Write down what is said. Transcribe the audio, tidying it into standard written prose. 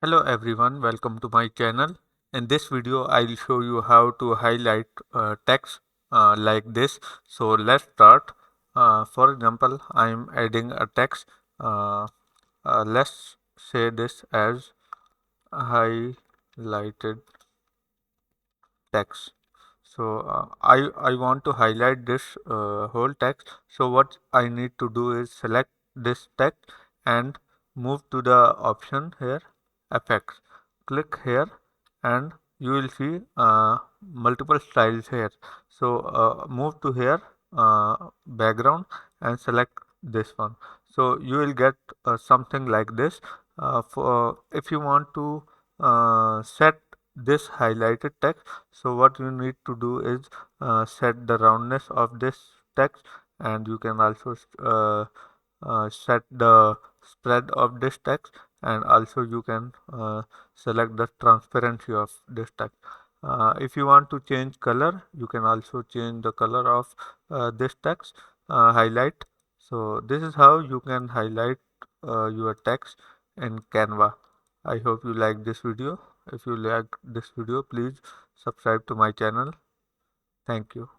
Hello everyone, welcome to my channel. In this video, I'll show you how to highlight text like this. So let's start. For example, I'm adding a text. Uh, let's say this as highlighted text. So I want to highlight this whole text. So what I need to do is select this text and move to the option here, effects. Click here and you will see multiple styles here. So move to here, background, and select this one. So you will get something like this. For if you want to set this highlighted text, so what you need to do is set the roundness of this text, and you can also set the spread of this text, and also you can select the transparency of this text. If you want to change color, you can also change the color of this text highlight. So this is how you can highlight your text in Canva. I hope you like this video. If you like this video, please subscribe to my channel. Thank you.